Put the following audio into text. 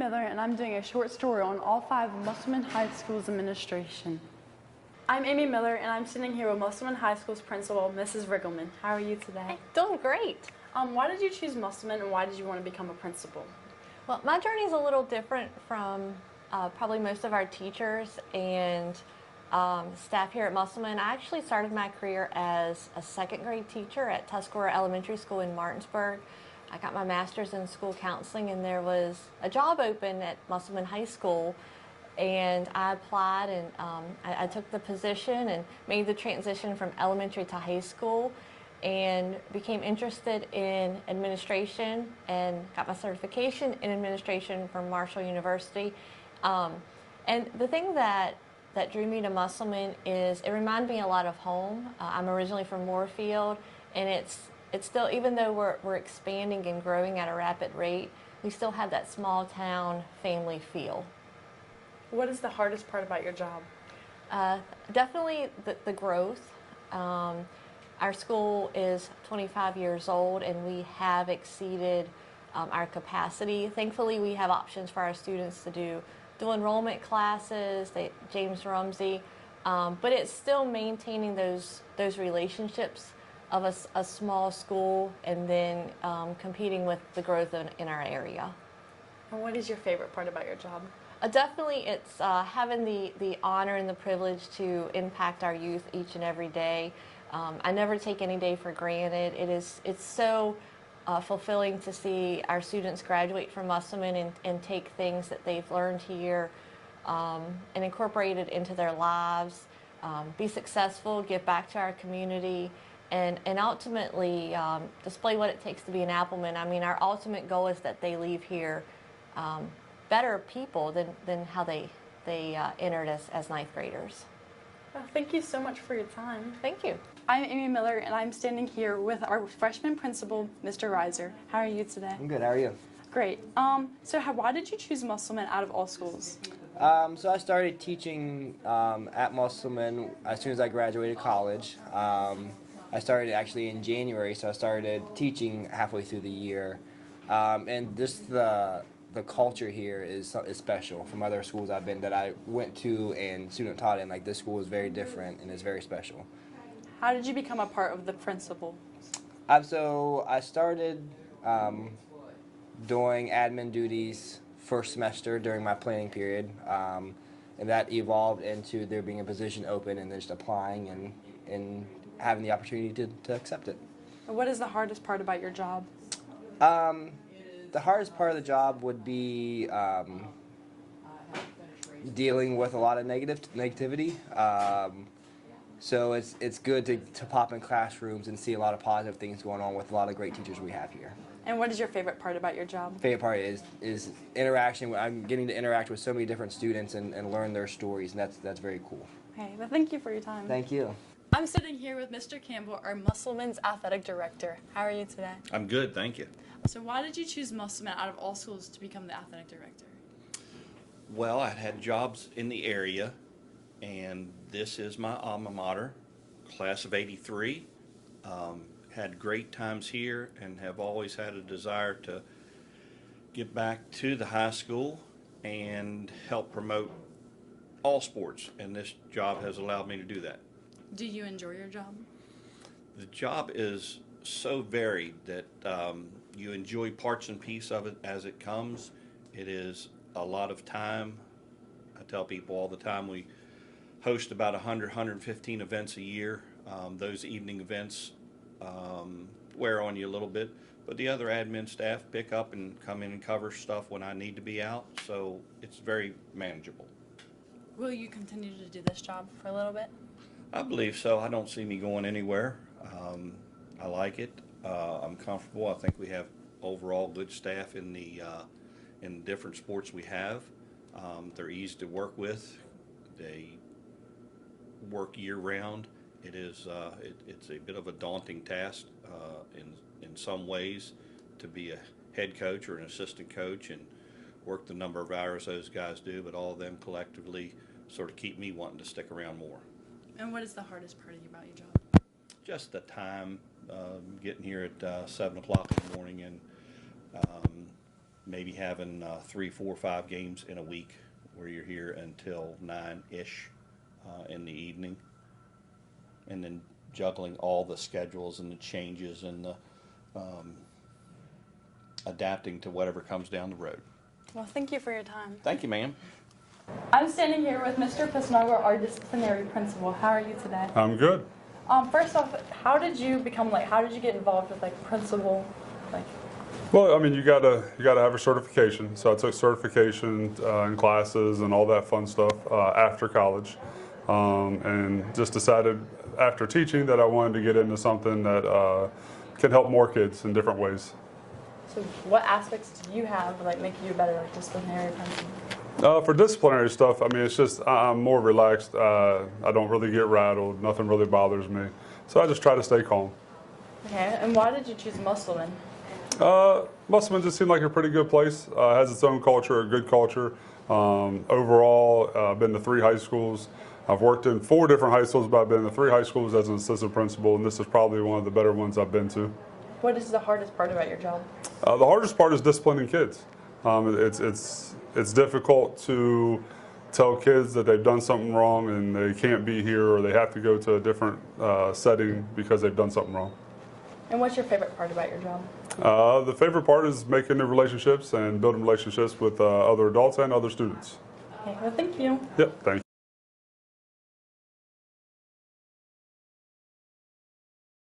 Miller, and I'm doing a short story on all 5 of Musselman High School's administration. I'm Amy Miller, and I'm sitting here with Musselman High School's principal, Mrs. Riggleman. How are you today? Hey, doing great. Why did you choose Musselman, and why did you want to become a principal? Well, my journey is a little different from probably most of our teachers and staff here at Musselman. I actually started my career as a 2nd grade teacher at Tuscarora Elementary School in Martinsburg. I got my master's in school counseling, and there was a job open at Musselman High School, and I applied, and I took the position and made the transition from elementary to high school, and became interested in administration and got my certification in administration from Marshall University. And the thing that drew me to Musselman is it reminded me a lot of home. I'm originally from Moorfield, and it's still, even though we're expanding and growing at a rapid rate, we still have that small town family feel. What is the hardest part about your job? Definitely the growth. Our school is 25 years old, and we have exceeded our capacity. Thankfully, we have options for our students to do dual enrollment classes, James Rumsey, but it's still maintaining those relationships of a small school, and then competing with the growth in our area. And what is your favorite part about your job? Definitely, it's having the honor and the privilege to impact our youth each and every day. I never take any day for granted. It's so fulfilling to see our students graduate from Musselman and take things that they've learned here and incorporate it into their lives, be successful, give back to our community, and ultimately display what it takes to be an Appleman. I mean, our ultimate goal is that they leave here better people than how they entered as 9th graders. Well, thank you so much for your time. Thank you. I'm Amy Miller, and I'm standing here with our freshman principal, Mr. Reiser. How are you today? I'm good. How are you? Great. Why did you choose Musselman out of all schools? So I started teaching at Musselman as soon as I graduated college. I started actually in January, so I started teaching halfway through the year. And just the culture here is special from other schools I've been that I went to and student taught in. Like, this school is very different and is very special. How did you become a part of the principal? So I started doing admin duties first semester during my planning period, and that evolved into there being a position open and just applying and having the opportunity to accept it. What is the hardest part about your job? The hardest part of the job would be dealing with a lot of negativity. So it's good to pop in classrooms and see a lot of positive things going on with a lot of great teachers we have here. And what is your favorite part about your job? Favorite part is interaction. I'm getting to interact with so many different students and learn their stories, and that's very cool. Okay, well, thank you for your time. Thank you. I'm sitting here with Mr. Campbell, our Musselman's athletic director. How are you today? I'm good, thank you. So why did you choose Musselman out of all schools to become the athletic director? Well, I had jobs in the area, and this is my alma mater, class of '83. Had great times here and have always had a desire to get back to the high school and help promote all sports, and this job has allowed me to do that. Do you enjoy your job? The job is so varied that you enjoy parts and pieces of it as it comes. It is a lot of time. I tell people all the time we host about 100, 115 events a year. Those evening events wear on you a little bit, but the other admin staff pick up and come in and cover stuff when I need to be out, so it's very manageable. Will you continue to do this job for a little bit? I believe so. I don't see me going anywhere. I like it. I'm comfortable. I think we have overall good staff in the different sports we have. They're easy to work with. They work year round. It is it's a bit of a daunting task in some ways to be a head coach or an assistant coach and work the number of hours those guys do, but all of them collectively sort of keep me wanting to stick around more. And what is the hardest part about your job? Just the time, getting here at 7 o'clock in the morning and maybe having 3, 4, 5 games in a week where you're here until 9-ish in the evening. And then juggling all the schedules and the changes and the adapting to whatever comes down the road. Well, thank you for your time. Thank you, ma'am. I'm standing here with Mr. Pisnagar, our disciplinary principal. How are you today? I'm good. First off, how did you get involved with principal? Well, I mean, you gotta have a certification. So I took certification in classes and all that fun stuff after college, and just decided after teaching that I wanted to get into something that can help more kids in different ways. So what aspects do you have make you a better disciplinary principal? For disciplinary stuff, I mean, it's just I'm more relaxed. I don't really get rattled. Nothing really bothers me. So I just try to stay calm. Okay, and why did you choose Musselman? Musselman just seemed like a pretty good place. Has its own culture, a good culture. Overall, I've been to 3 high schools. I've worked in 4 different high schools, but I've been to 3 high schools as an assistant principal, and this is probably one of the better ones I've been to. What is the hardest part about your job? The hardest part is disciplining kids. It's difficult to tell kids that they've done something wrong and they can't be here or they have to go to a different setting because they've done something wrong. And what's your favorite part about your job? The favorite part is making new relationships and building relationships with other adults and other students. Okay, well, thank you. Yep, thank you.